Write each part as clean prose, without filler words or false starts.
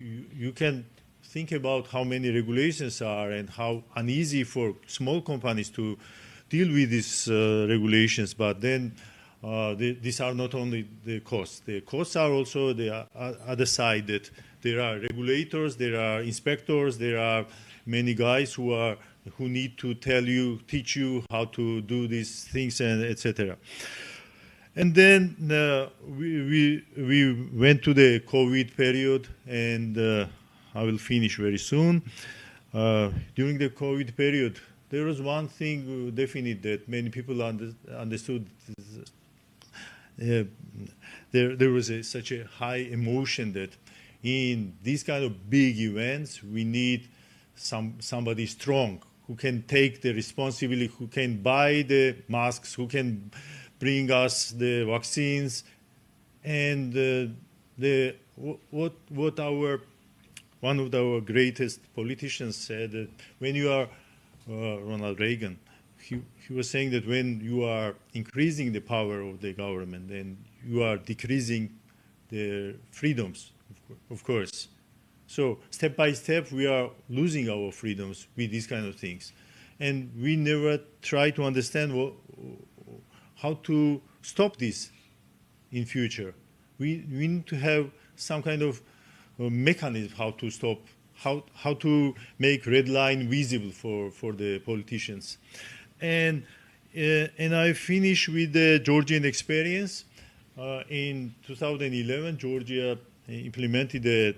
you can think about how many regulations are and how uneasy for small companies to deal with these regulations. But then these are not only the costs. The costs are also the other side, that there are regulators, there are inspectors, there are many guys who need to teach you how to do these things, and etc. And then we went to the COVID period, and I will finish very soon. During the COVID period, there was one thing definite that many people understood. There was such a high emotion that in these kind of big events, we need somebody strong who can take the responsibility, who can buy the masks, who can bring us the vaccines. And one of our greatest politicians said that when you are Ronald Reagan, he was saying that when you are increasing the power of the government, then you are decreasing the freedoms, of course. So step by step, we are losing our freedoms with these kind of things. And we never try to understand how to stop this in future. We need to have some kind of mechanism how to stop, how to make red line visible for the politicians. And I finish with the Georgian experience. In 2011, Georgia implemented the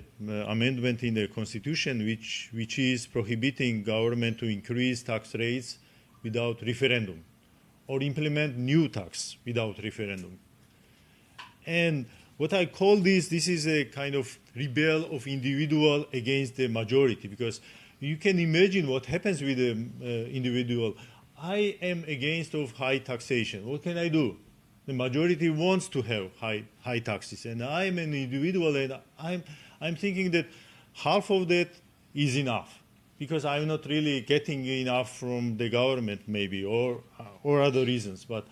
amendment in the constitution which is prohibiting government to increase tax rates without referendum, or implement new tax without referendum. And what I call this is a kind of rebel of individual against the majority, because you can imagine what happens with the individual. I am against of high taxation. What can I do? The majority wants to have high taxes, and I'm an individual, and I'm thinking that half of that is enough, because I'm not really getting enough from the government, maybe, or other reasons. But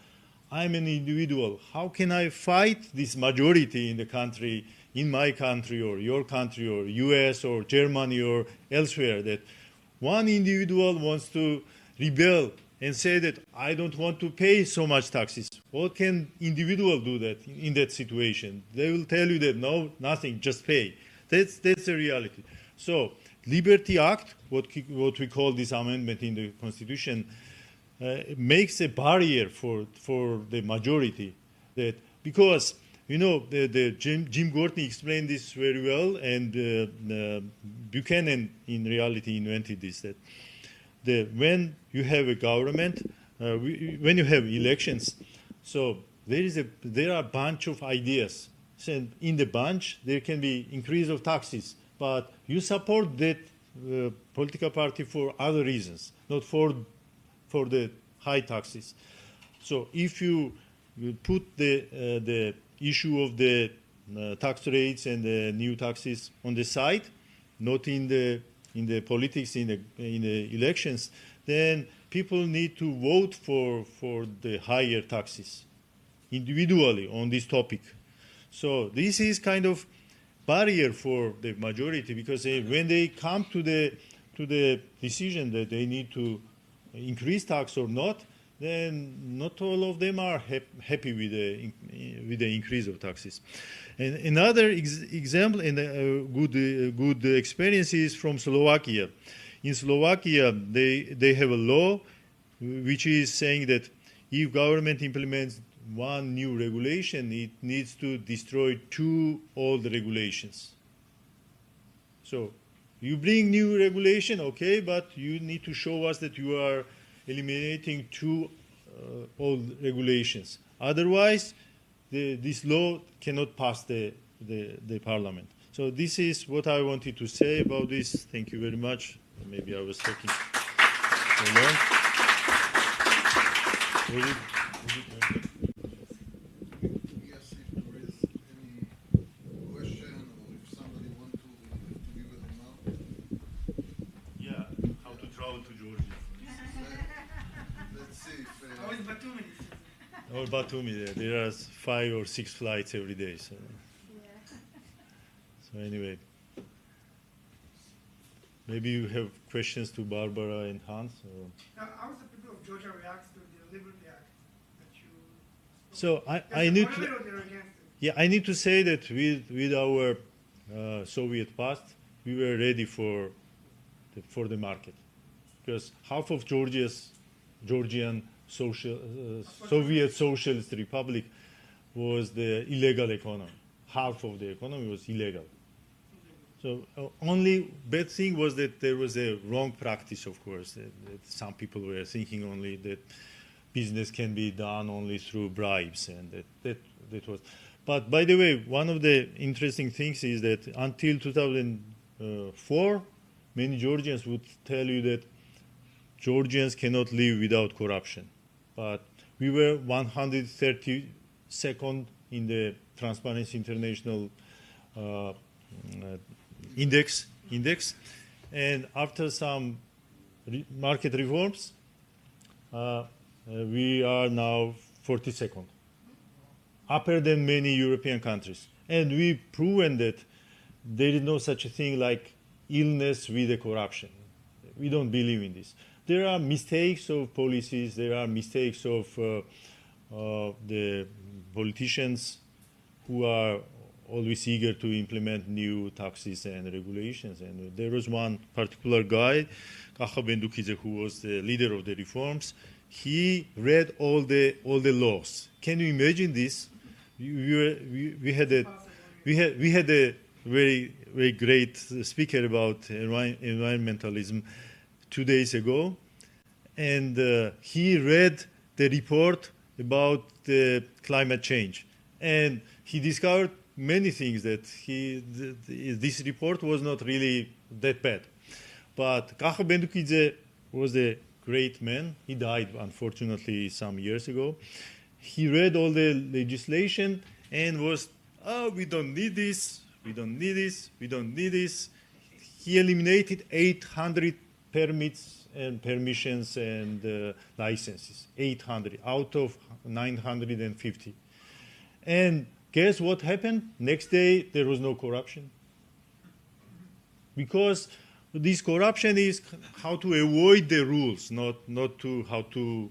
I'm an individual. How can I fight this majority in the country, in my country, or your country, or US, or Germany, or elsewhere, that one individual wants to rebel and say that I don't want to pay so much taxes? What can individual do that in that situation? They will tell you that no, nothing, just pay. That's the reality. So Liberty Act, what we call this amendment in the Constitution, makes a barrier for the majority. That because the Jim Gortney explained this very well, and Buchanan in reality invented this. That when you have a government, when you have elections, so there are a bunch of ideas. So in the bunch, there can be increase of taxes, but you support that political party for other reasons, not for the high taxes. So if you put the issue of the tax rates and the new taxes on the side, not in the politics, in the elections, then people need to vote for the higher taxes individually on this topic. So this is kind of barrier for the majority, because when they come to the decision that they need to increase tax or not, then not all of them are happy with the increase of taxes. And another example and good experience is from Slovakia. In Slovakia, they have a law which is saying that if government implements one new regulation, it needs to destroy 2 old regulations. So you bring new regulation, okay, but you need to show us that you are eliminating 2 old regulations. Otherwise, this law cannot pass the parliament. So this is what I wanted to say about this. Thank you very much. Maybe I was talking so long. Yes, if there is any question, or if somebody wants to give a remark. Yeah, how to travel to Georgia. Let's see if... How is Batumi? Or Batumi, there are 5 or 6 flights every day. So, so anyway, maybe you have questions to Barbara and Hans. Now, how does the people of Georgia react to the Liberty Act that you? So I They're need for it to, or they're against it? yeah, I need to say that with our Soviet past, we were ready for the market, because half of Georgian Soviet Socialist Republic was the illegal economy. Half of the economy was illegal. So only bad thing was that there was a wrong practice, of course. That some people were thinking only that business can be done only through bribes, and that was. But by the way, one of the interesting things is that until 2004, many Georgians would tell you that Georgians cannot live without corruption. But we were 132nd in the Transparency International index, and after some market reforms, we are now 42nd, upper than many European countries. And we've proven that there is no such a thing like illness with the corruption. We don't believe in this. There are mistakes of policies, there are mistakes of the politicians who are always eager to implement new taxes and regulations. And there was one particular guy, Kacha Bendukidze, who was the leader of the reforms. He read all the laws. Can you imagine this? We had a very great speaker about environmentalism 2 days ago, and he read the report about the climate change, and he discovered many things that this report was not really that bad. But Kacha Bendukidze was a great man. He died, unfortunately, some years ago. He read all the legislation and was, we don't need this, we don't need this, we don't need this. He eliminated 800 permits and permissions and licenses, 800 out of 950. And guess what happened? Next day, there was no corruption. Because this corruption is how to avoid the rules, not to how to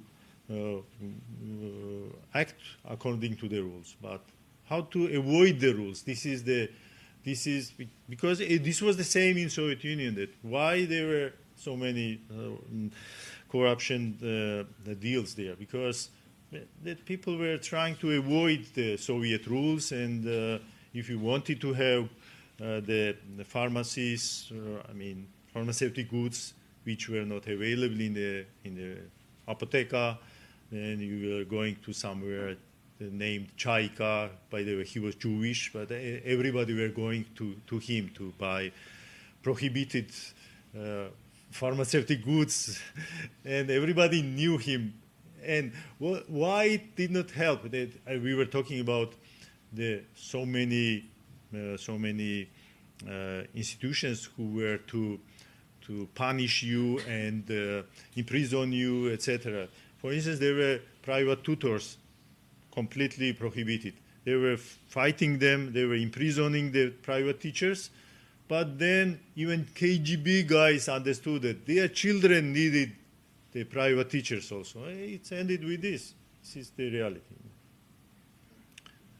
act according to the rules, but how to avoid the rules. This is because this was the same in Soviet Union. That why there were so many corruption deals there, because that people were trying to avoid the Soviet rules, and if you wanted to have the pharmacies, pharmaceutical goods which were not available in the apotheka, then you were going to somewhere named Chaika. By the way, he was Jewish, but everybody were going to him to buy prohibited pharmaceutical goods, and everybody knew him. And why it did not help? We were talking about so many institutions who were to punish you and imprison you, etc. For instance, there were private tutors, completely prohibited. They were fighting them, they were imprisoning the private teachers, but then even KGB guys understood that their children needed the private teachers also. It's ended with this. This is the reality.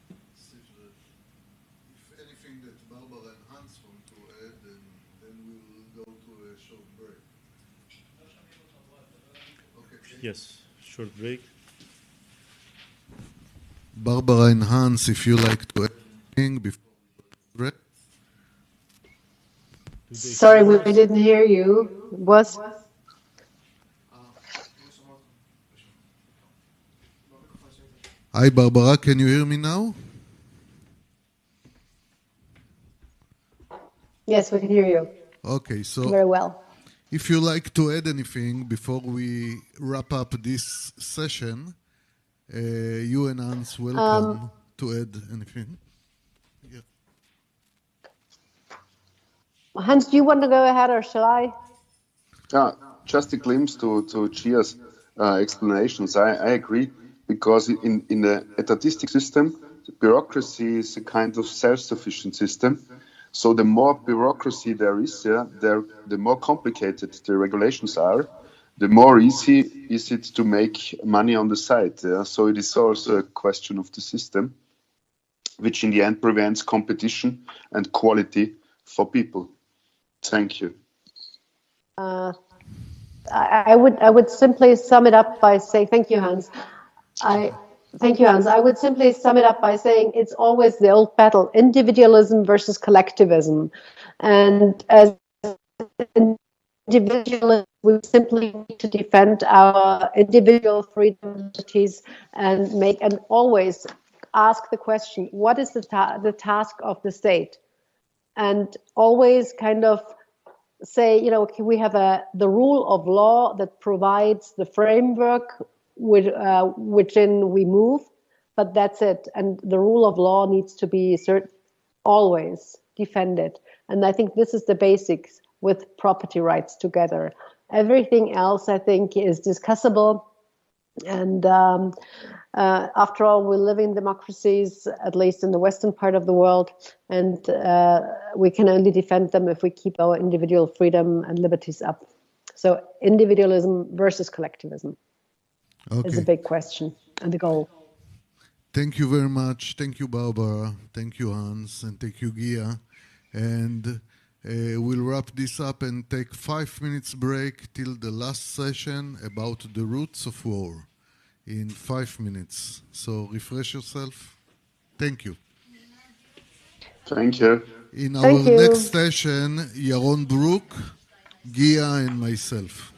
If anything that Barbara and Hans want to add, then we will go to a short break. Okay. Yes, short break. Barbara and Hans, if you like to add anything before break. Sorry, we didn't hear you. Was? Hi, Barbara, can you hear me now? Yes, we can hear you. Okay, so Very well. if you like to add anything before we wrap up this session, you and Hans welcome to add anything. Yeah. Hans, do you want to go ahead or shall I? Just a glimpse to Gia's explanations. I agree, because in a etatistic system, the bureaucracy is a kind of self-sufficient system. So the more bureaucracy there is, the more complicated the regulations are, the more easy is it to make money on the side. So it is also a question of the system, which in the end prevents competition and quality for people. Thank you. I would simply sum it up by saying, thank you, Hans. Thank you, Hans. I would simply sum it up by saying it's always the old battle, individualism versus collectivism. And as individualists, we simply need to defend our individual freedoms and always ask the question, what is the task of the state? And always kind of say, we have the rule of law that provides the framework within we move, but that's it. And the rule of law needs to be always defended. And I think this is the basics with property rights together. Everything else, I think, is discussable. And after all, we live in democracies, at least in the Western part of the world, and we can only defend them if we keep our individual freedom and liberties up. So individualism versus collectivism is a big question and the goal. Thank you very much. Thank you, Barbara. Thank you, Hans. And thank you, Gia. And we'll wrap this up and take 5 minutes break till the last session about the roots of war in 5 minutes. So refresh yourself. Thank you. Thank you. In our next session, Yaron Brook, Gia, and myself.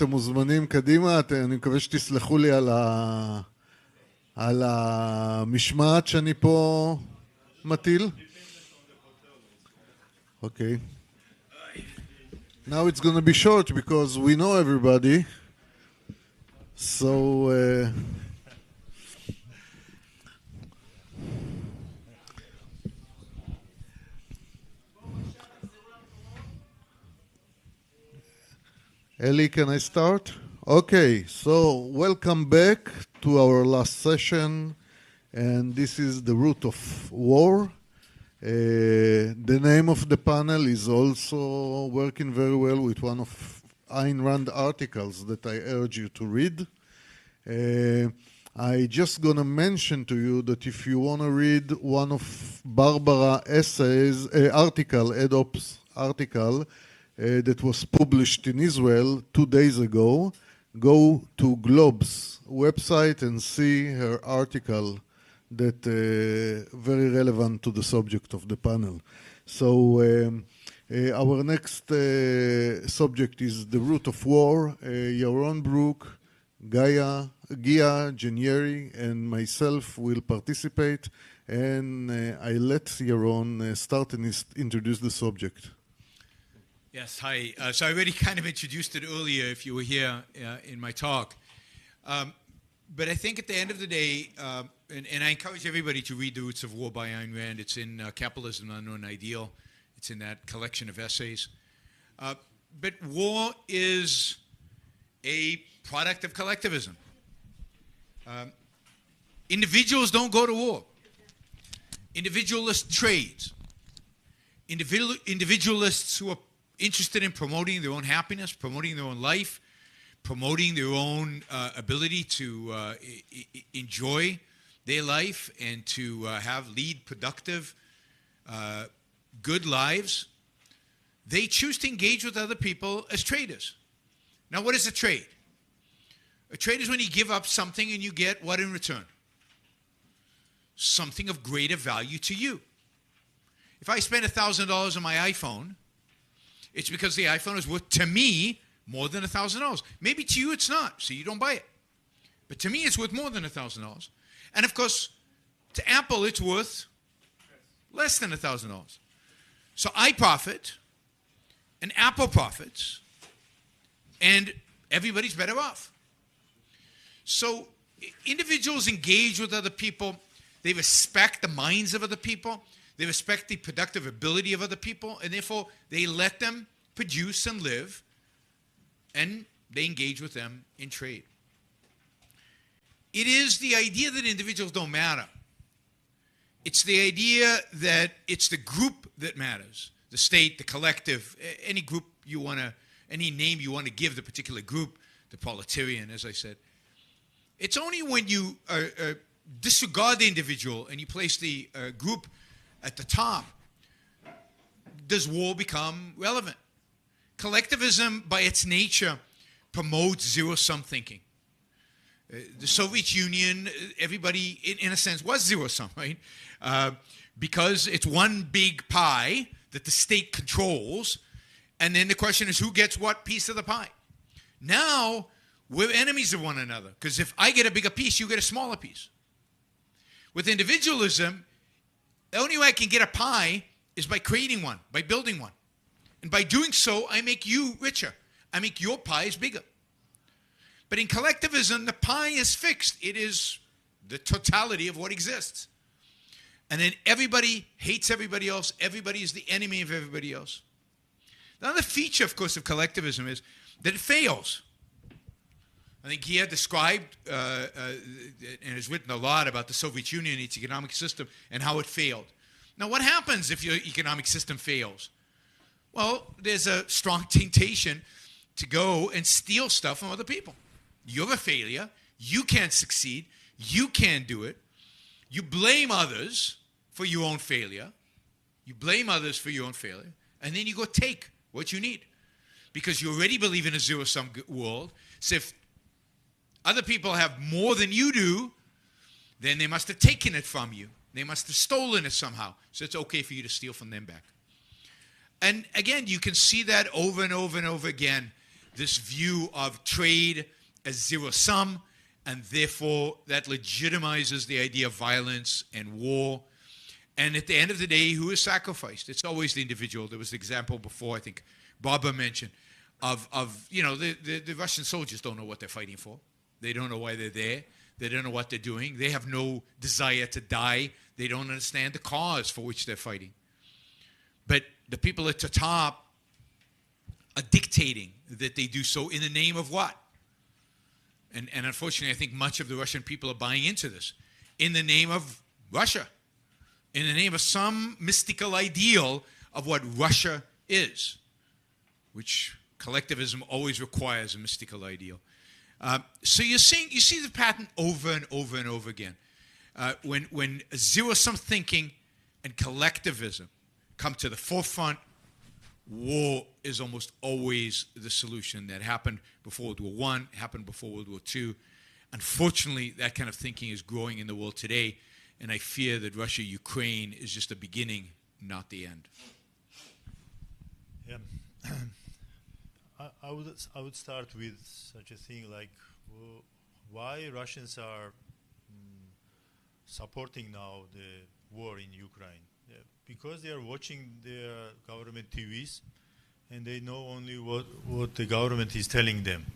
אתם מוזמנים קדימה, אני מקווה שתסלחו לי על המשמעת שאני פה מטיל. Okay. Now it's going to be short because we know everybody. So Eli, can I start? Okay, so welcome back to our last session, and this is the root of war. The name of the panel is also working very well with one of Ayn Rand articles that I urge you to read. I just gonna mention to you that if you want to read one of Barbara essays, Edop's article, that was published in Israel 2 days ago, go to Globe's website and see her article that very relevant to the subject of the panel. So our next subject is the root of war. Yaron Brook, Gia, Genieri, and myself will participate, and I let Yaron start and introduce the subject. Yes, hi. So I already kind of introduced it earlier if you were here in my talk. But I think at the end of the day, and I encourage everybody to read The Roots of War by Ayn Rand. It's in Capitalism, An Unknown Ideal. It's in that collection of essays. But war is a product of collectivism. Individuals don't go to war. Individualists trade. Individualists who are interested in promoting their own happiness, promoting their own life, promoting their own ability to enjoy their life and to lead productive, good lives, they choose to engage with other people as traders. Now, what is a trade? A trade is when you give up something and you get what in return? Something of greater value to you. If I spend $1,000 on my iPhone, it's because the iPhone is worth, to me, more than $1,000. Maybe to you it's not, so you don't buy it. But to me, it's worth more than $1,000. And of course, to Apple, it's worth less than $1,000. So I profit, and Apple profits, and everybody's better off. So individuals engage with other people. They respect the minds of other people. They respect the productive ability of other people, and therefore they let them produce and live, and they engage with them in trade. It is the idea that individuals don't matter. It's the idea that it's the group that matters, the state, the collective, any group you want to, any name you want to give the particular group, the proletarian, as I said. It's only when you disregard the individual and you place the group at the top does war become relevant. Collectivism, by its nature, promotes zero-sum thinking. The Soviet Union, everybody, in a sense, was zero-sum, right? Because it's one big pie that the state controls, and then the question is who gets what piece of the pie. Now, we're enemies of one another, because if I get a bigger piece, you get a smaller piece. With individualism, the only way I can get a pie is by creating one, by building one. And by doing so, I make you richer. I make your pies bigger. But in collectivism, the pie is fixed. It is the totality of what exists. And then everybody hates everybody else. Everybody is the enemy of everybody else. The other feature, of course, of collectivism is that it fails. I think he had described and has written a lot about the Soviet Union, its economic system, and how it failed. Now, what happens if your economic system fails? Well, there's a strong temptation to go and steal stuff from other people. You're a failure. You can't succeed. You can't do it. You blame others for your own failure. You blame others for your own failure. And then you go take what you need. Because you already believe in a zero-sum world. So if other people have more than you do, then they must have taken it from you. They must have stolen it somehow. So it's okay for you to steal from them back. And again, you can see that over and over and over again. this view of trade as zero-sum, and therefore that legitimizes the idea of violence and war. And at the end of the day, who is sacrificed? It's always the individual. There was the example before, I think Barbara mentioned, of the Russian soldiers don't know what they're fighting for. They don't know why they're there. They don't know what they're doing. They have no desire to die. They don't understand the cause for which they're fighting. But the people at the top are dictating that they do so in the name of what? And unfortunately, I think much of the Russian people are buying into this. In the name of Russia. In the name of some mystical ideal of what Russia is, which collectivism always requires a mystical ideal. So you see the pattern over and over and over again. When zero-sum thinking and collectivism come to the forefront, war is almost always the solution. That happened before World War I, happened before World War II. Unfortunately, that kind of thinking is growing in the world today, and I fear that Russia-Ukraine is just the beginning, not the end. Yeah. I would start with such a thing like why Russians are supporting now the war in Ukraine. Because they are watching their government TVs and they know only what the government is telling them.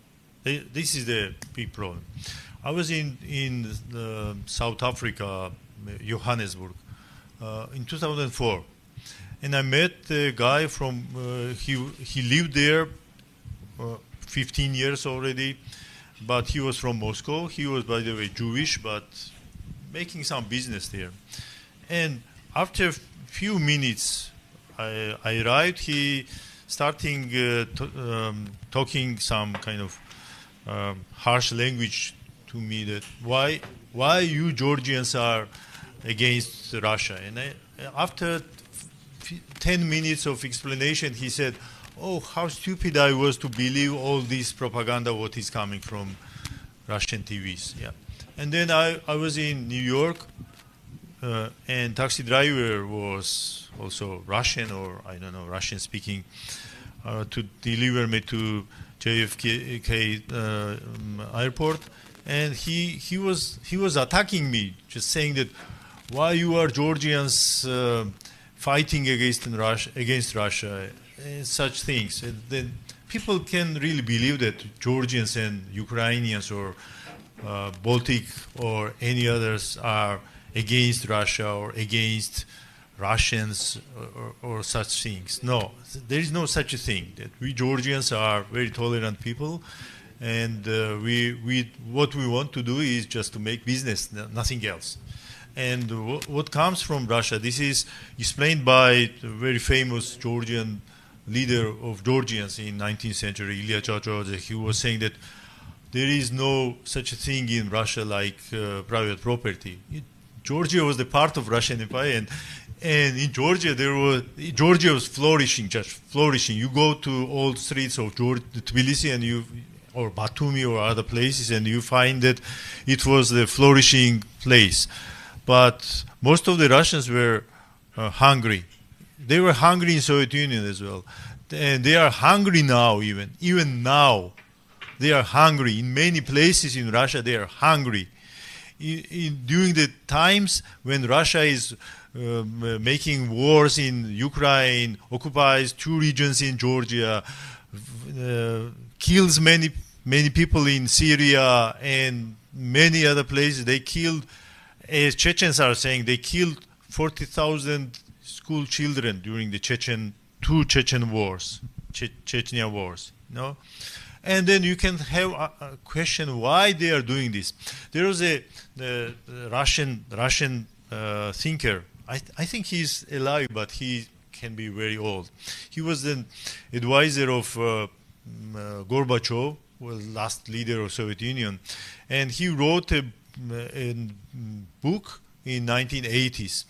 This is the big problem. I was in South Africa, Johannesburg, in 2004, and I met a guy from, he lived there 15 years already, but he was from Moscow. He was, by the way, Jewish, but making some business there. And after a few minutes, I arrived, he starting talking some kind of harsh language to me, that why you Georgians are against Russia. And after 10 minutes of explanation, he said, oh, how stupid I was to believe all this propaganda, what is coming from Russian TVs. Yeah. And then I was in New York, and taxi driver was also Russian, or I don't know, Russian speaking, to deliver me to JFK airport. And he was attacking me, just saying that why you are Georgians fighting against Russia, and such things. And then people can really believe that Georgians and Ukrainians or Baltic or any others are against Russia or against Russians or such things. No, there is no such a thing. That we Georgians are very tolerant people, and what we want to do is just to make business, nothing else. And what comes from Russia, this is explained by the very famous Georgian leader of Georgians in 19th century, Ilya Chachawadze. He was saying that there is no such a thing in Russia like private property. Georgia was the part of Russian Empire, and in Georgia Georgia was flourishing, just flourishing. You go to old streets of Tbilisi and or Batumi or other places, and you find that it was the flourishing place. But most of the Russians were hungry. They were hungry in Soviet Union as well. And they are hungry now even now. They are hungry. In many places in Russia, they are hungry. During the times when Russia is making wars in Ukraine, occupies 2 regions in Georgia, kills many people in Syria and many other places, they killed, as Chechens are saying, they killed 40,000 school children during the two Chechen wars, Chechnya wars. No? And then you can have a question why they are doing this. There was a Russian thinker. I think he's alive, but he can be very old. He was the advisor of Gorbachev, was last leader of Soviet Union, and he wrote a book in 1980s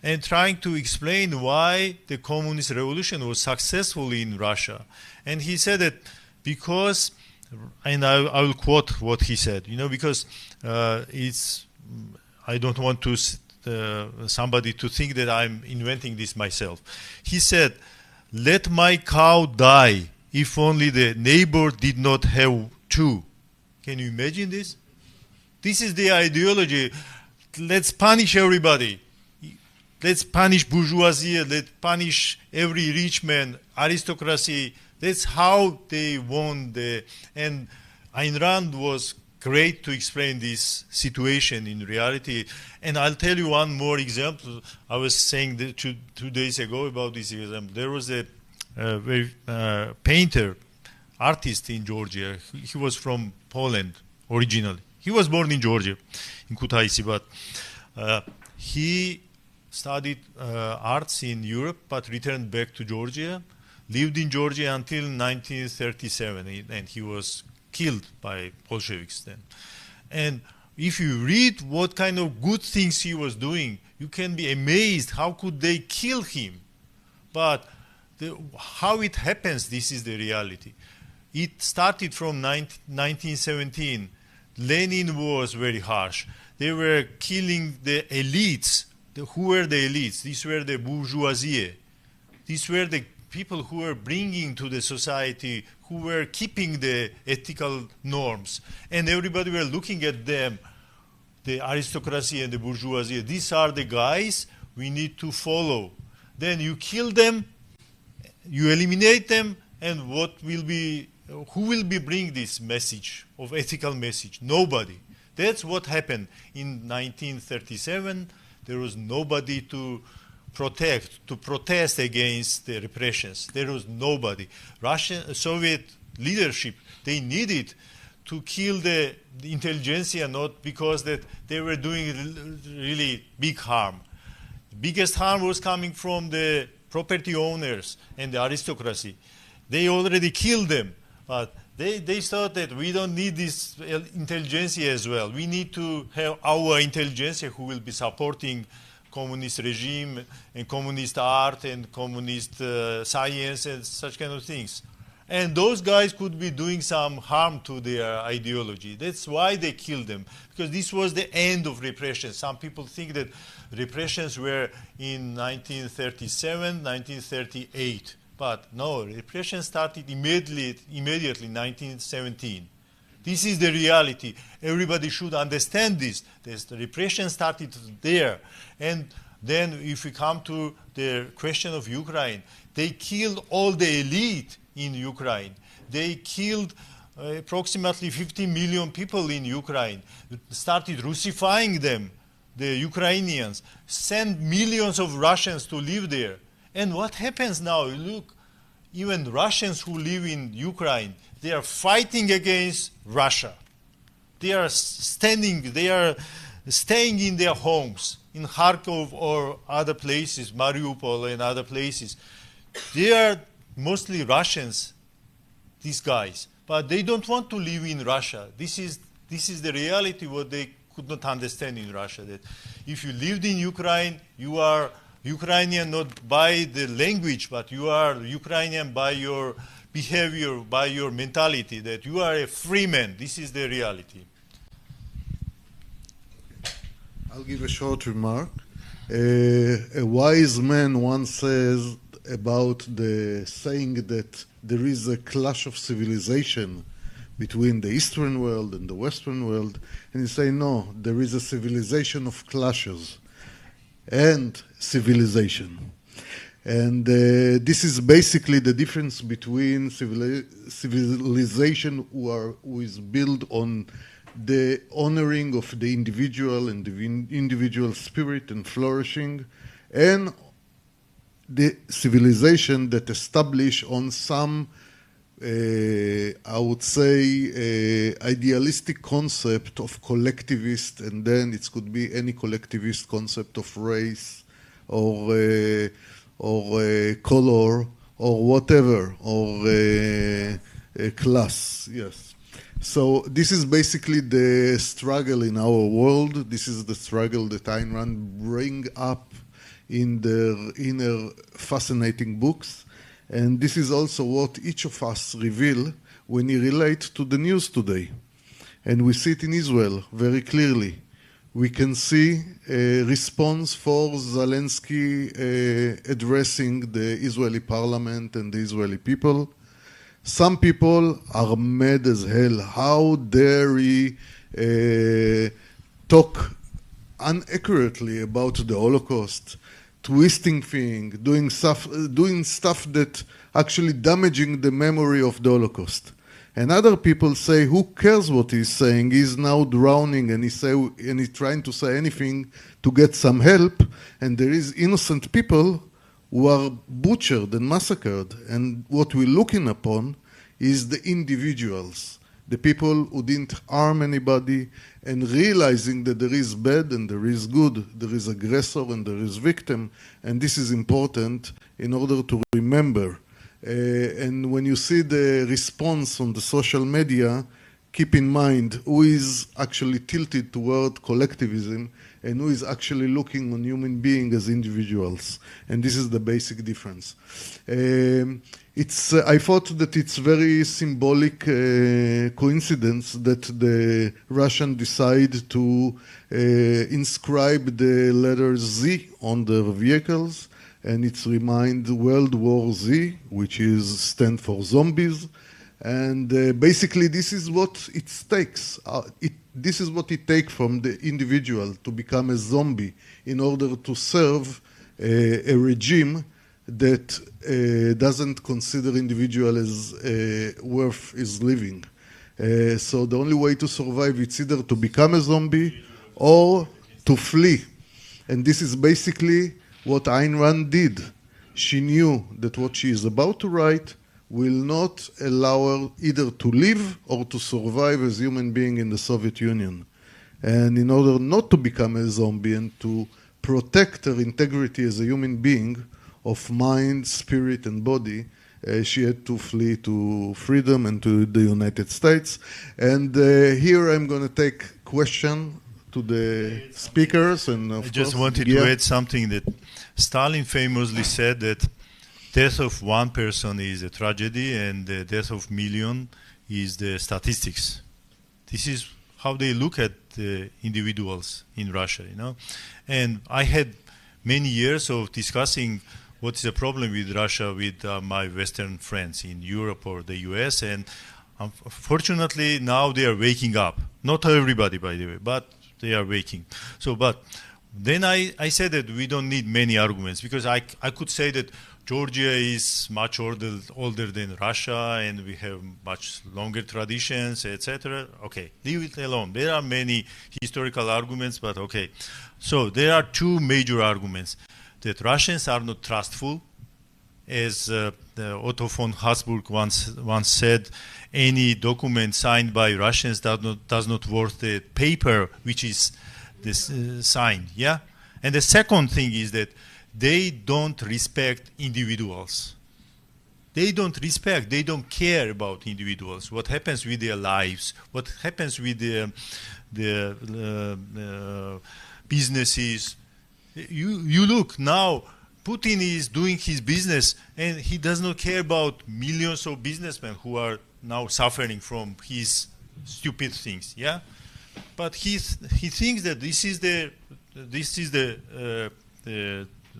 and trying to explain why the communist revolution was successful in Russia. And he said that because, and I will quote what he said, because I don't want to somebody to think that I'm inventing this myself. He said, "Let my cow die if only the neighbor did not have two. Can you imagine this? This is the ideology. Let's punish everybody. Let's punish bourgeoisie. Let's punish every rich man, aristocracy. That's how they won the. And Ayn Rand was great to explain this situation in reality. And I'll tell you one more example. I was saying that two days ago about this example. There was a painter, artist in Georgia. He was from Poland originally. He was born in Georgia, in Kutaisi, but he studied arts in Europe, but returned back to Georgia, lived in Georgia until 1937, and he was killed by Bolsheviks then. And if you read what kind of good things he was doing, you can be amazed how could they kill him. But how it happens, this is the reality. It started from 1917. Lenin was very harsh. They were killing the elites. Who were the elites? These were the bourgeoisie. These were the people who were bringing to the society, who were keeping the ethical norms. And everybody were looking at them, the aristocracy and the bourgeoisie. These are the guys we need to follow. Then you kill them, you eliminate them, and what will be, who will be bring this message of ethical message? Nobody. That's what happened in 1937. There was nobody to protest against the repressions. There was nobody. Russian, Soviet leadership, they needed to kill the intelligentsia, not because that they were doing really big harm. The biggest harm was coming from the property owners and the aristocracy. They already killed them, but they thought that we don't need this intelligentsia as well. We need to have our intelligentsia who will be supporting communist regime and communist art and communist science and such kind of things. And those guys could be doing some harm to their ideology. That's why they killed them, because this was the end of repression. Some people think that repressions were in 1937, 1938. But no, repression started immediately in 1917. This is the reality. Everybody should understand this. The repression started there. And then if we come to the question of Ukraine, they killed all the elite in Ukraine. They killed approximately 50 million people in Ukraine, started Russifying them, the Ukrainians, sent millions of Russians to live there. And what happens now? Look, even Russians who live in Ukraine, they are fighting against Russia. They are staying in their homes, in Kharkov or other places, Mariupol and other places. They are mostly Russians, these guys, but they don't want to live in Russia. This is the reality, what they could not understand in Russia, that if you lived in Ukraine, you are Ukrainian not by the language, but you are Ukrainian by your behavior, by your mentality, that you are a free man. This is the reality. I'll give a short remark. A wise man once says about the saying that there is a clash of civilization between the Eastern world and the Western world, and he say no, there is a civilization of clashes and civilization. And this is basically the difference between civilization who is built on the honoring of the individual and the individual spirit and flourishing, and the civilization that establish on some, I would say, idealistic concept of collectivist, and then it could be any collectivist concept of race or color or whatever, or class, yes. So this is basically the struggle in our world. This is the struggle that Ayn Rand bring up in her fascinating books. And this is also what each of us reveal when we relate to the news today. And we see it in Israel very clearly. We can see a response for Zelensky addressing the Israeli parliament and the Israeli people. Some people are mad as hell. How dare he talk unaccurately about the Holocaust, twisting things, doing stuff that actually damaging the memory of the Holocaust. And other people say, who cares what he's saying? He's now drowning and he's trying to say anything to get some help. And there is innocent people who are butchered and massacred. And what we're looking upon is the individuals, the people who didn't harm anybody, and realizing that there is bad and there is good, there is aggressor and there is victim. And this is important in order to remember. And when you see the response on the social media, keep in mind who is actually tilted toward collectivism and who is actually looking on human beings as individuals. And this is the basic difference. I thought that it's very symbolic coincidence that the Russians decide to inscribe the letter Z on their vehicles, and it's remind World War Z, which stands for zombies. And basically this is what it takes. This is what it takes from the individual to become a zombie in order to serve a regime that doesn't consider individual as worth is living. So the only way to survive is either to become a zombie or to flee. And this is basically what Ayn Rand did. She knew that what she is about to write will not allow her either to live or to survive as human being in the Soviet Union. And in order not to become a zombie and to protect her integrity as a human being of mind, spirit, and body, she had to flee to freedom and to the United States. And here I'm going to take question to the speakers. And of I just course, wanted to add something that Stalin famously said that death of one person is a tragedy and the death of million is the statistics. This is how they look at the individuals in Russia, you know. And I had many years of discussing what is the problem with Russia with my Western friends in Europe or the US, and fortunately now they are waking up. Not everybody, by the way, but they are waking. So, but then I said that we don't need many arguments, because I could say that Georgia is much older than Russia and we have much longer traditions, etc. Okay, leave it alone. There are many historical arguments, but okay. So there are two major arguments. That Russians are not trustful. As Otto von Habsburg once said, any document signed by Russians does not worth the paper which is signed. Yeah. And the second thing is that they don't respect individuals. They don't care about individuals. What happens with their lives? What happens with the businesses? You look now, Putin is doing his business and he does not care about millions of businessmen who are now suffering from his stupid things, yeah? But he thinks that this is the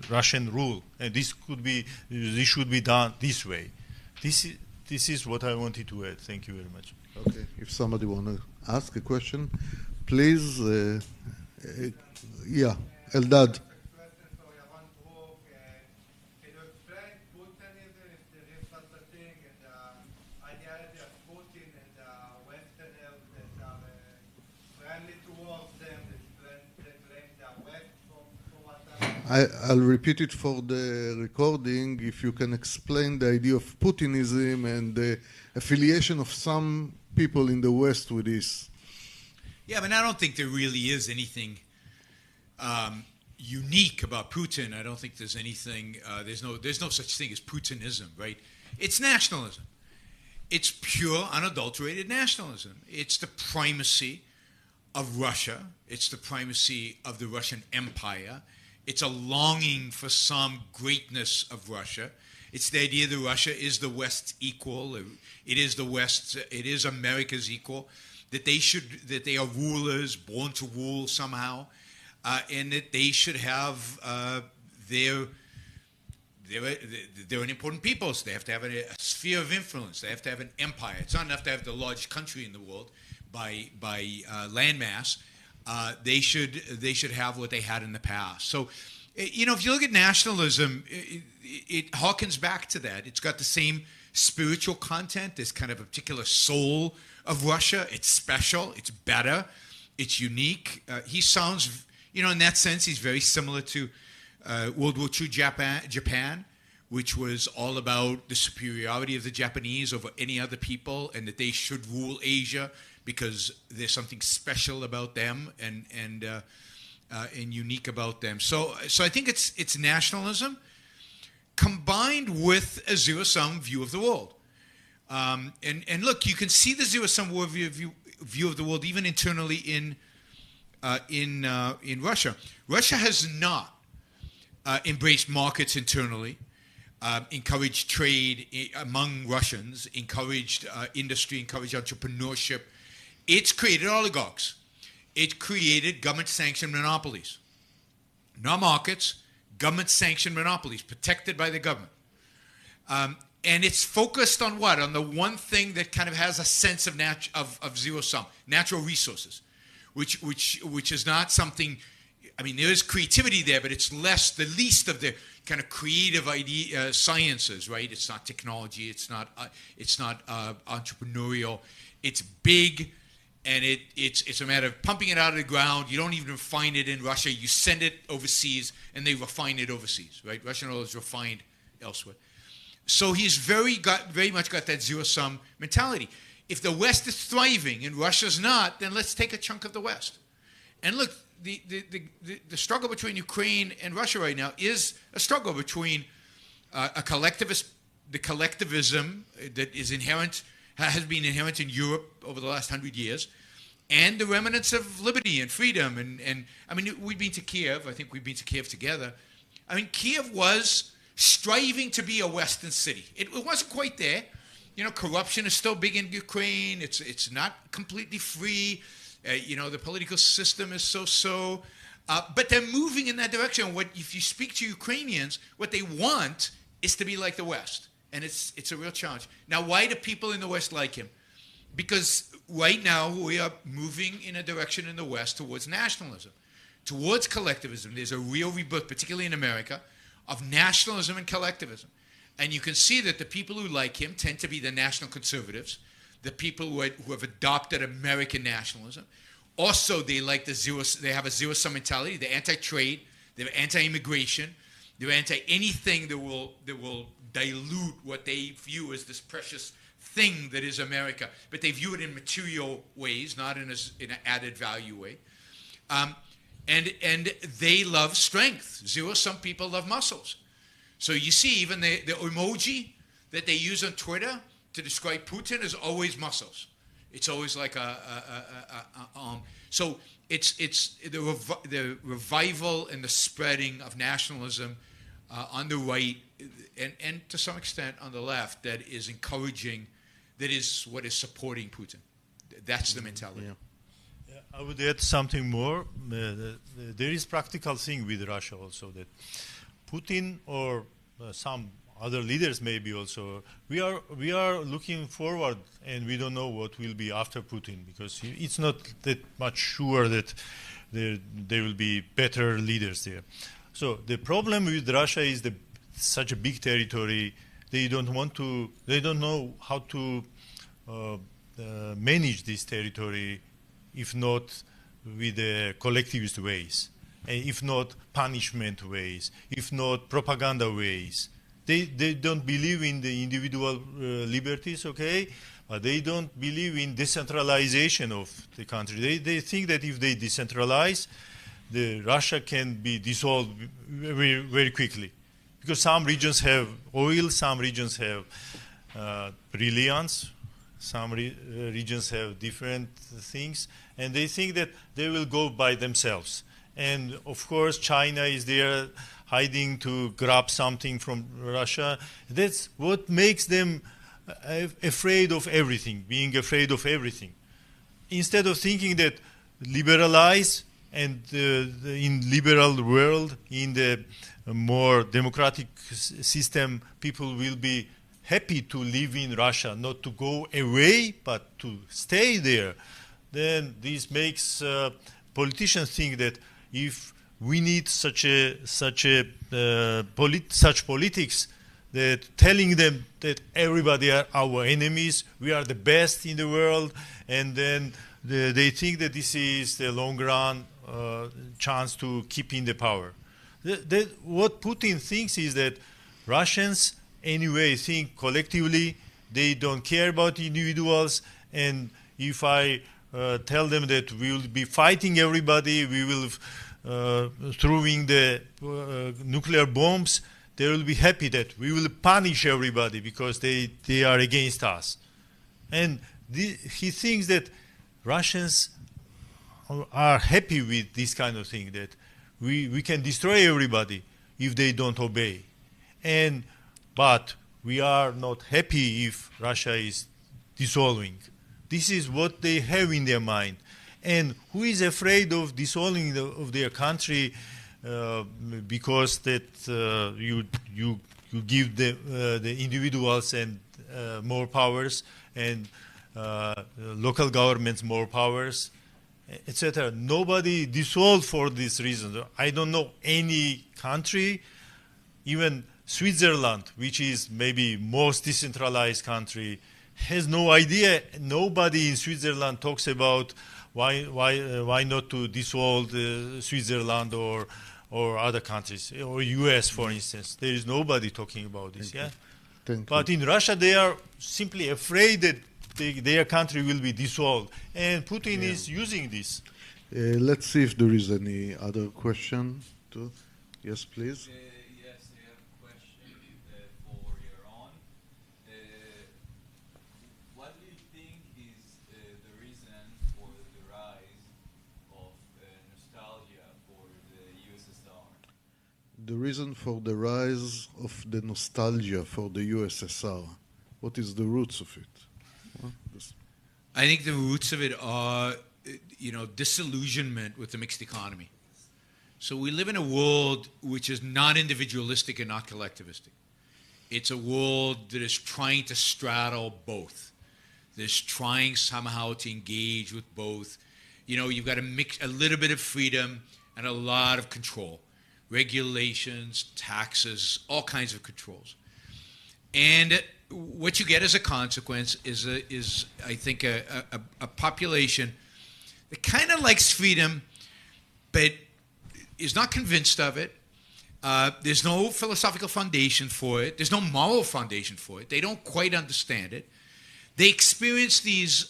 Russian rule, and this should be done this way. This is what I wanted to add. Thank you very much. Okay, if somebody want to ask a question, please, yeah, Eldad. Yaron Brook, can you explain Putinism, if there is such a thing, and the ideology of Putin and the Westerners that are friendly towards them, that blame the West for what happened? I'll repeat it for the recording. If you can explain the idea of Putinism and the affiliation of some people in the West with this. Yeah, but I don't think there really is anything unique about Putin. I don't think there's anything. There's no such thing as Putinism, right? It's nationalism. It's pure, unadulterated nationalism. It's the primacy of Russia. It's the primacy of the Russian Empire. It's a longing for some greatness of Russia. It's the idea that Russia is the West's equal. It is the West. It is America's equal. That they are rulers born to rule somehow. And that they should have they're an important people. So they have to have a sphere of influence. They have to have an empire. It's not enough to have the largest country in the world by landmass. They should have what they had in the past. So, you know, if you look at nationalism, it harkens back to that. It's got the same spiritual content. There's kind of a particular soul of Russia. It's special. It's better. It's unique. He sounds, you know, in that sense, he's very similar to World War II Japan, which was all about the superiority of the Japanese over any other people, and that they should rule Asia because there's something special about them and unique about them. So I think it's nationalism combined with a zero-sum view of the world. And look, you can see the zero-sum view of the world even internally in Russia. Russia has not embraced markets internally, encouraged trade among Russians, encouraged industry, encouraged entrepreneurship. It's created oligarchs. It created government-sanctioned monopolies. Not markets, government-sanctioned monopolies protected by the government. And it's focused on what? On the one thing that kind of has a sense of zero-sum, natural resources, which is not something. I mean, there is creativity there, but it's the least of the kind of creative sciences, right? It's not technology. It's not entrepreneurial. It's big, and it's a matter of pumping it out of the ground. You don't even refine it in Russia. You send it overseas, and they refine it overseas, right? Russian oil is refined elsewhere. So he's very much got that zero-sum mentality. If the West is thriving and Russia's not, then let's take a chunk of the West. And look, the struggle between Ukraine and Russia right now is a struggle between the collectivism that is inherent, has been inherent in Europe over the last 100 years, and the remnants of liberty and freedom. And I mean, we've been to Kiev. I think we've been to Kiev together. I mean, Kiev was striving to be a Western city. It wasn't quite there. You know, corruption is still big in Ukraine. It's not completely free. You know, the political system is so-so. But they're moving in that direction. If you speak to Ukrainians, what they want is to be like the West. And it's a real challenge. Now, why do people in the West like him? Because right now we are moving in a direction in the West towards nationalism, towards collectivism. There's a real rebirth, particularly in America, of nationalism and collectivism. And you can see that the people who like him tend to be the national conservatives, the people who have adopted American nationalism. Also, they like they have a zero-sum mentality. They're anti-trade, they're anti-immigration, they're anti-anything that will dilute what they view as this precious thing that is America. But they view it in material ways, not in an added value way. And they love strength. Zero-sum people love muscles. So you see, even the emoji that they use on Twitter to describe Putin is always muscles. It's always like so it's the revival and the spreading of nationalism on the right and to some extent on the left that is encouraging, that is what is supporting Putin. That's the mentality. Yeah. I would add something more. There is practical thing with Russia also, that Putin or some other leaders maybe also, we are looking forward, and we don't know what will be after Putin, because it's not that much sure that there will be better leaders there. So the problem with Russia is such a big territory. They don't know how to manage this territory, if not with the collectivist ways, and if not punishment ways, if not propaganda ways. They don't believe in the individual liberties, okay, but they don't believe in decentralization of the country. They think that if they decentralize, Russia can be dissolved very, very quickly, because some regions have oil, some regions have brilliance, some regions have different things, and they think that they will go by themselves. And of course, China is there hiding to grab something from Russia. That's what makes them afraid of everything, being afraid of everything. Instead of thinking that liberalize, And in liberal world, in the more democratic system, people will be happy to live in Russia, not to go away, but to stay there. Then this makes politicians think that if we need such politics, that telling them that everybody are our enemies, we are the best in the world, and then they think that this is the long run chance to keep in the power. What Putin thinks is that Russians anyway think collectively, they don't care about individuals, and if I tell them that we will be fighting everybody, we will throwing the nuclear bombs, they will be happy that we will punish everybody because they are against us. And he thinks that Russians are happy with this kind of thing, that we can destroy everybody if they don't obey. But we are not happy if Russia is dissolving. This is what they have in their mind. And who is afraid of dissolving of their country because that you give the individuals and more powers and local governments more powers, etc. Nobody dissolved for this reason. I don't know any country, even Switzerland, which is maybe most decentralized country, has no idea. Nobody in Switzerland talks about why not to dissolve Switzerland or other countries, or US, for instance. There is nobody talking about this. But in Russia, they are simply afraid that their country will be dissolved, and Putin is using this. Let's see if there is any other question. Yes, please. Yes, I have a question for Yaron. What do you think is the reason for the rise of nostalgia for the USSR? The reason for the rise of the nostalgia for the USSR. What is the roots of it? I think the roots of it are, disillusionment with the mixed economy. So we live in a world which is not individualistic and not collectivistic. It's a world that is trying to straddle both. That's trying somehow to engage with both. You've got to mix a little bit of freedom and a lot of control. Regulations, taxes, all kinds of controls. And what you get as a consequence is I think, a population that kind of likes freedom, but is not convinced of it. There's no philosophical foundation for it. There's no moral foundation for it. They don't quite understand it. They experience these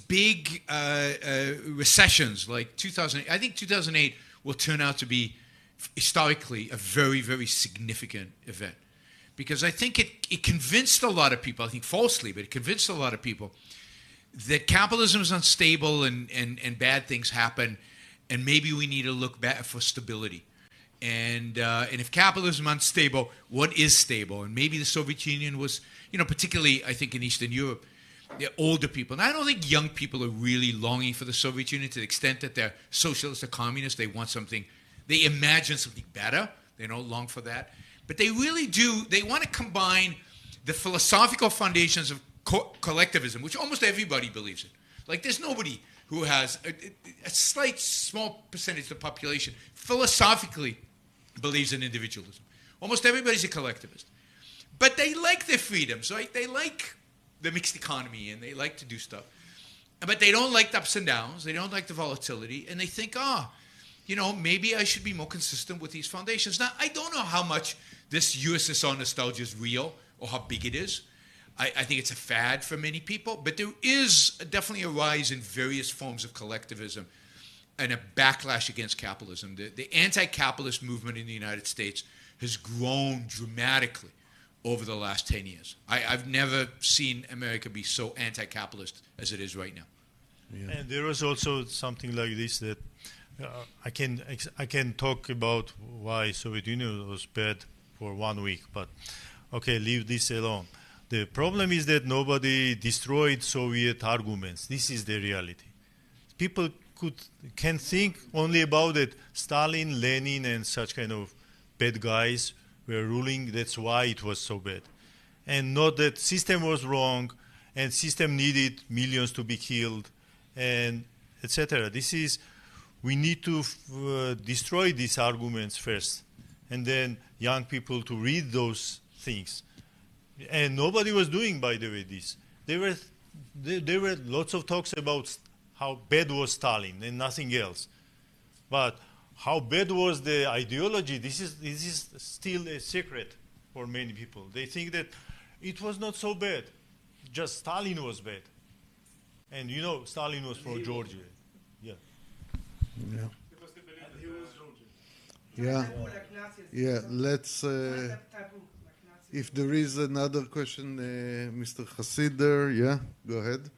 big recessions like 2008. I think 2008 will turn out to be historically a very, very significant event. Because I think it convinced a lot of people, I think falsely, but it convinced a lot of people that capitalism is unstable and bad things happen, and maybe we need to look back for stability. And if capitalism is unstable, what is stable? And maybe the Soviet Union was, particularly I think in Eastern Europe, older people. And I don't think young people are really longing for the Soviet Union to the extent that they're socialists or communists. They want something, they imagine something better. They don't long for that. But they really do, they want to combine the philosophical foundations of collectivism, which almost everybody believes in. Like there's nobody who has a slight, small percentage of the population philosophically believes in individualism. Almost everybody's a collectivist. But they like their freedoms, right? They like the mixed economy and they like to do stuff. But they don't like the ups and downs. They don't like the volatility. And they think, maybe I should be more consistent with these foundations. Now, I don't know how much this USSR nostalgia is real or how big it is. I think it's a fad for many people, but there is definitely a rise in various forms of collectivism and a backlash against capitalism. The anti-capitalist movement in the United States has grown dramatically over the last 10 years. I've never seen America be so anti-capitalist as it is right now. Yeah. And there was also something like this that I can talk about why Soviet Union was bad for 1 week, but okay, leave this alone. The problem is that nobody destroyed Soviet arguments. This is the reality. People can think only about it. Stalin, Lenin, and such kind of bad guys were ruling. That's why it was so bad, and not that system was wrong, and system needed millions to be killed, and etc. We need to destroy these arguments first, and then young people to read those things. And nobody was doing, by the way, this. There were lots of talks about how bad was Stalin and nothing else. But how bad was the ideology, this is still a secret for many people. They think that it was not so bad, just Stalin was bad. And you know, Stalin was from Georgia. Yeah. Yeah. Because they believe that he was Georgian. Yeah. Taboo like Nazis. Yeah. Let's. Taboo like Nazis. If there is another question, Mr. Hasid there, yeah, go ahead.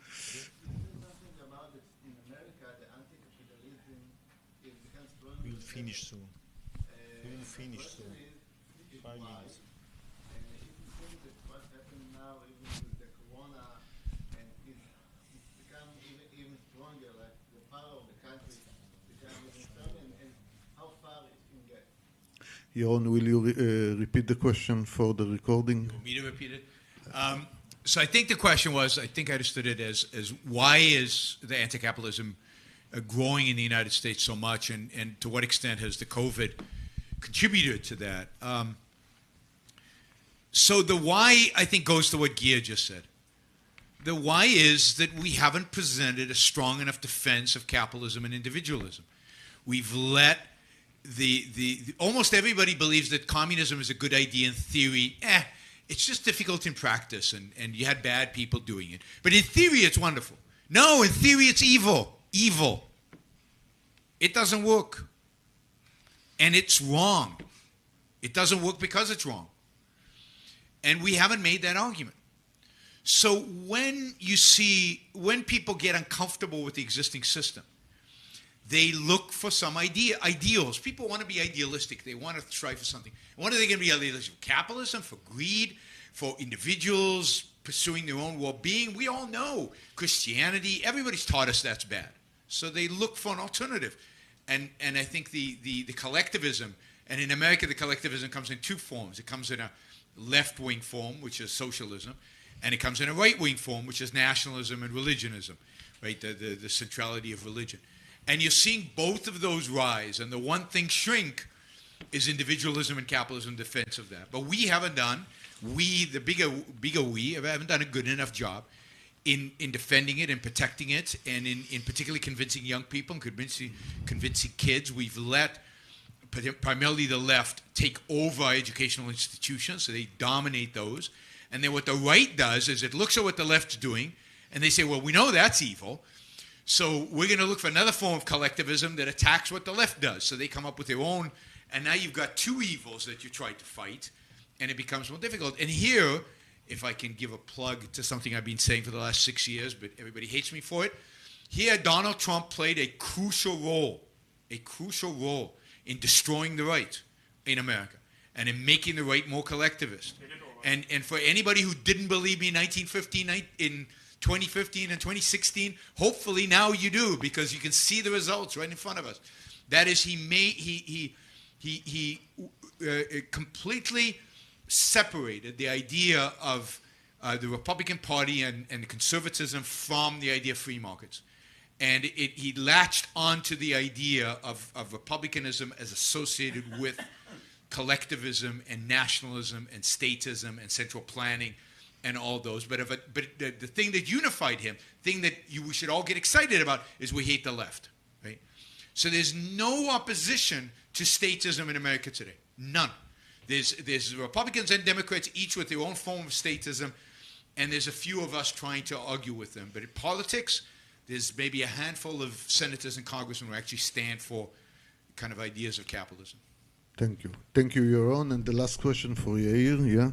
We'll finish soon. We'll finish soon. 5 minutes. Yaron, will you repeat the question for the recording? You want me to repeat it? So I think the question was, I think I understood it as why is the anti-capitalism growing in the United States so much, and to what extent has the COVID contributed to that? So the why, I think, goes to what Gia just said. The why is that we haven't presented a strong enough defense of capitalism and individualism. We've let almost everybody believes that communism is a good idea in theory. It's just difficult in practice, and you had bad people doing it. But in theory, it's wonderful. No, in theory, it's evil. Evil. It doesn't work. And it's wrong. It doesn't work because it's wrong. And we haven't made that argument. So when people get uncomfortable with the existing system, they look for some ideals. People want to be idealistic. They want to strive for something. What are they going to be idealistic for? Capitalism, for greed, for individuals pursuing their own well-being? We all know Christianity. Everybody's taught us that's bad. So they look for an alternative. And I think the collectivism, and in America the collectivism comes in two forms. It comes in a left-wing form, which is socialism, and it comes in a right-wing form, which is nationalism and religionism, right? The centrality of religion. And you're seeing both of those rise, and the one thing shrink is individualism and capitalism defense of that. But we haven't done, the bigger we, haven't done a good enough job in defending it and protecting it, and in particularly convincing young people and convincing kids. We've let primarily the left take over educational institutions, so they dominate those. And then what the right does is it looks at what the left's doing, and they say, well, we know that's evil, so we're going to look for another form of collectivism that attacks what the left does. So they come up with their own, and now you've got two evils that you try to fight, and it becomes more difficult. And here, if I can give a plug to something I've been saying for the last 6 years, but everybody hates me for it, here Donald Trump played a crucial role in destroying the right in America and in making the right more collectivist. And for anybody who didn't believe me in 2015 and 2016, hopefully now you do, because you can see the results right in front of us. That is, he completely separated the idea of the Republican Party and conservatism from the idea of free markets. And he latched onto the idea of republicanism as associated with collectivism and nationalism and statism and central planning and all those. But the thing that unified him, thing that we should all get excited about, is we hate the left, right? So there's no opposition to statism in America today. None. There's Republicans and Democrats, each with their own form of statism, and there's a few of us trying to argue with them. But in politics, there's maybe a handful of senators and congressmen who actually stand for kind of ideas of capitalism. Thank you. Thank you, Yaron. And the last question for Yair, yeah?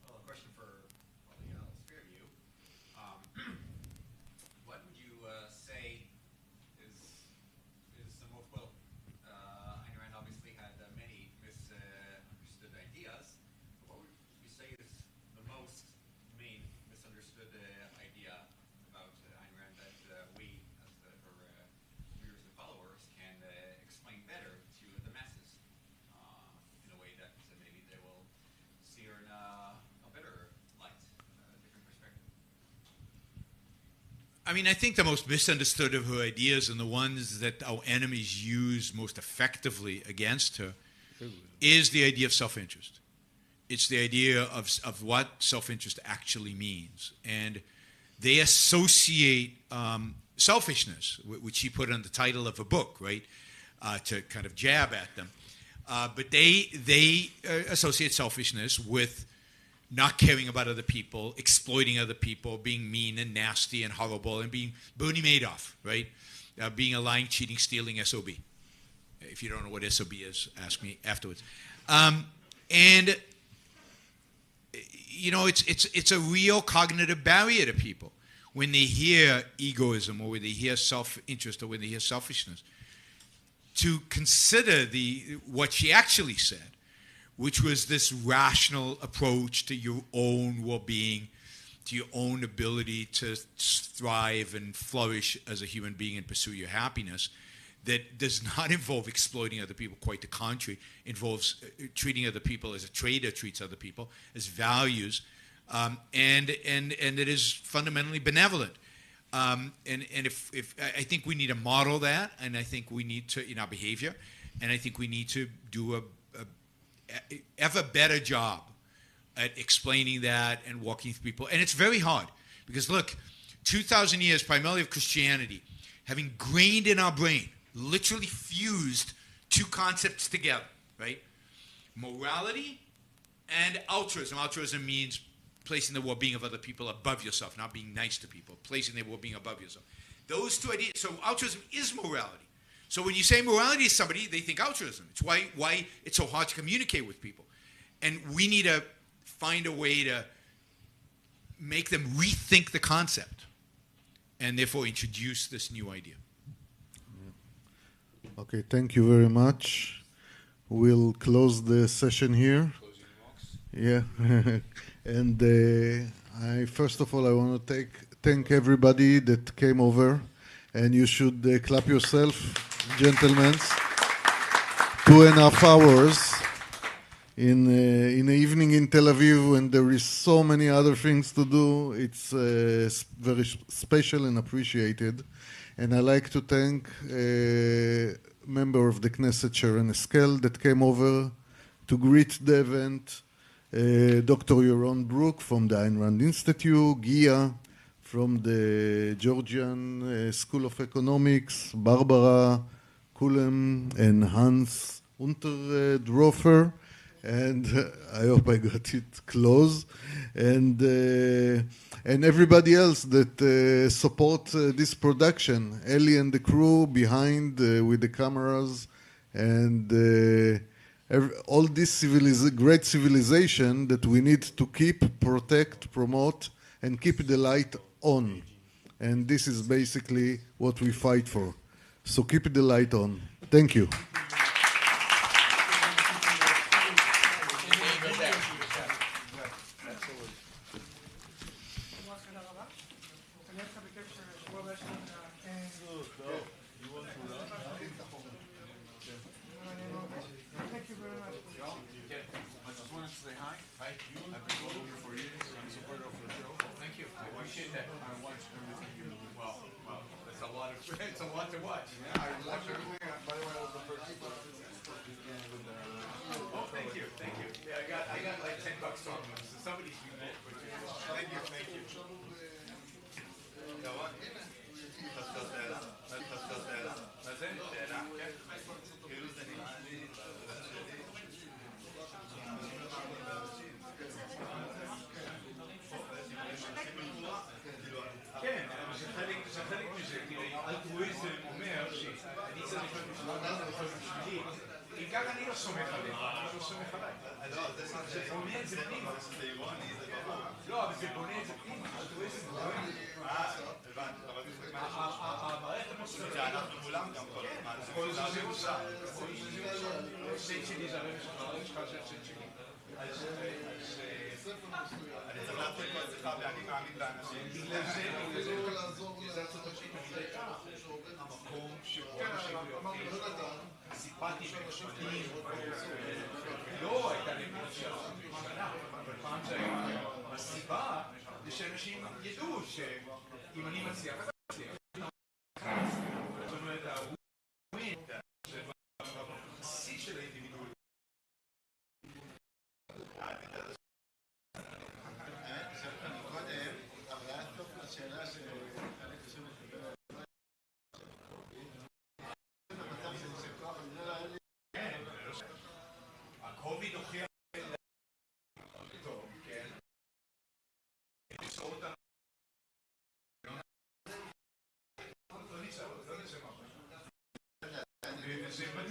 Well, a question for probably all three of you. What would you say is the most, well, Ayn Rand obviously had many misunderstood ideas. What would you say is the most main misunderstood idea about Ayn Rand that we I mean, I think the most misunderstood of her ideas and the ones that our enemies use most effectively against her is the idea of self-interest. It's the idea of what self-interest actually means. And they associate selfishness, which she put on the title of a book, right, to kind of jab at them. But they associate selfishness with not caring about other people, exploiting other people, being mean and nasty and horrible, and being Bernie Madoff, right? Being a lying, cheating, stealing SOB. If you don't know what SOB is, ask me afterwards. And you know, it's a real cognitive barrier to people when they hear egoism, or when they hear self-interest, or when they hear selfishness, to consider what she actually said, which was this rational approach to your own well-being, to your own ability to thrive and flourish as a human being and pursue your happiness, that does not involve exploiting other people. Quite the contrary, involves treating other people as a trader treats other people, as values, and it is fundamentally benevolent. And if I think we need to model that, and I think we need to in our behavior, and I think we need to do a ever better job at explaining that and walking through people. And it's very hard because look, 2,000 years primarily of Christianity have ingrained in our brain, literally fused two concepts together, right? Morality and altruism. Altruism means placing the well-being of other people above yourself, not being nice to people, placing their well-being above yourself. Those two ideas. So altruism is morality. So when you say morality to somebody, they think altruism. It's why it's so hard to communicate with people. And we need to find a way to make them rethink the concept and therefore introduce this new idea. Okay, thank you very much. We'll close the session here. Yeah. And I first of all, I want to thank everybody that came over. And you should clap yourself, gentlemen. 2.5 hours in an evening in Tel Aviv when there is so many other things to do. It's very special and appreciated. And I like to thank member of the Knesset, Sharon Eskel, that came over to greet the event, Dr. Yaron Brook from the Ayn Rand Institute, Gia from the Georgian School of Economics, Barbara Kulem and Hans Unterdorfer, and I hope I got it close, and everybody else that support this production, Ellie and the crew behind with the cameras, and all this great civilization that we need to keep, protect, promote, and keep the light on. And this is basically what we fight for. So keep the light on. Thank you. It's a lot to watch. Yeah, I watched everything. By the way, I was the first people to oh, thank you. Yeah, I got like $10 on them. So somebody's doing that. Thank you. כן, זה חלק מזה, תראי, אלטרואיזם אומר שאני צריך להיות בשבילי, אם ככה אני לא סומך עליך, אני לא סומך עליי. זה בונה את זה פנימה. לא, אבל זה בונה את זה פנימה, אלטרואיזם זה בונה. המערכת המוסרית. שאנחנו מולם גם כל הזמן. כל זה מוסר. הסייט שלי זה הרבש שלך, הרבש שלך זה הסייט שלי. אז אני צריך להתחיל כל השיחה ואני מאמין באנשים. בגלל זה ארצות הברית הייתה המקום שבו אנשים סיפרתי במשפטים לא הייתה נקודה של שנה, אבל פעם זה היה הסיבה זה שאנשים ידעו שאם אני מצליח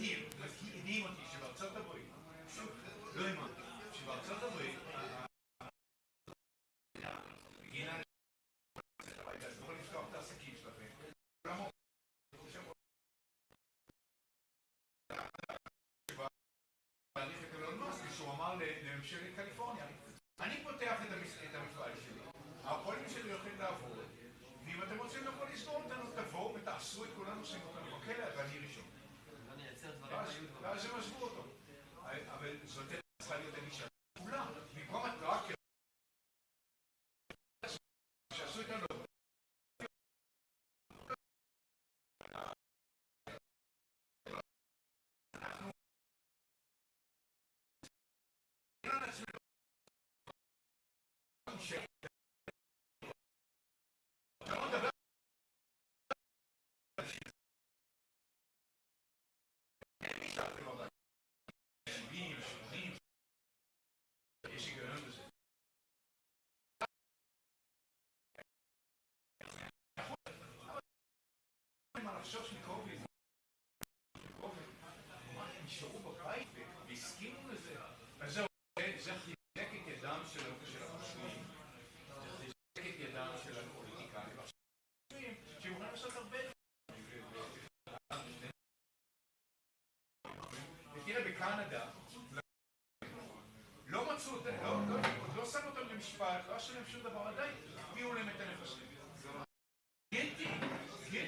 מדהים אותי שבארצות הברית, פשוט לא האמנתי, שבארצות הברית, בגינה אתה יכול לפתוח את העסקים שלכם, שהוא אמר לממשלת קליפורניה, אני פותח את המפעל שלי, הפועלים שלי הולכים לעבוד, ואם אתם רוצים לבוא לסגור אותנו, תבואו ותעשו את כולנו, שים אותנו בכלא, ואני ראשון. ואז הם עזבו אותו. אבל זאת צריכה להיות הגישה. כולם, במקום הטראקר, שעשו איתנו. לחשוש מקוביד, הם נשארו בבית והסכימו לזה. אז זהו, זה חיזק את ידם של החושבים, זה חיזק את ידם של הפוליטיקאים, שהם יכולים לעשות הרבה ותראה, בקנדה לא מצאו אותם, לא שם אותם למשפט, לא עשו להם שום דבר, עדיין הביאו להם את הנכסים.